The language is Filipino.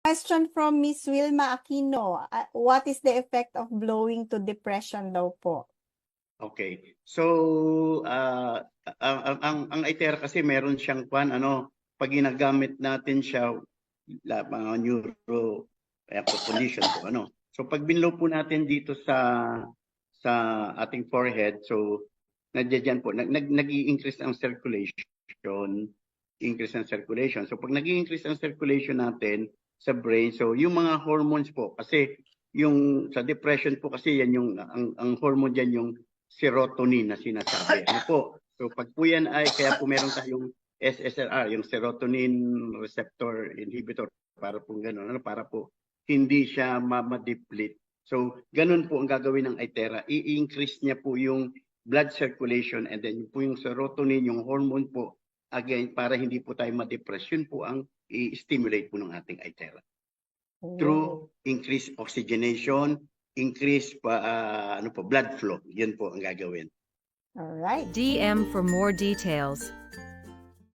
Question from Miss Wilma Aquino. What is the effect of blowing to depression daw po? Okay. So, ang ITERA kasi meron siyang pag ginagamit natin siya, mga neuro condition po, So, pag binlow po natin dito sa ating forehead, so, nandiyan po, nag-i-increase ang circulation, So, pag nag-i-increase ang circulation natin sa brain, so, yung mga hormones po, kasi yung sa depression po kasi yan yung, ang hormone dyan yung serotonin na sinasabi. Ano po? So pag po yan ay, kaya po meron tayong SSRI, yung serotonin receptor inhibitor, para po gano'n, para po hindi siya ma-deplete. So ganun po ang gagawin ng ITERA. I-increase niya po yung blood circulation and then po yung serotonin, yung hormone po, again, para hindi po tayo ma-depress. Yun po ang i-stimulate po ng ating ITERA. Through increased oxygenation, increase blood flow. Yun po ang gagawin. All right. DM for more details.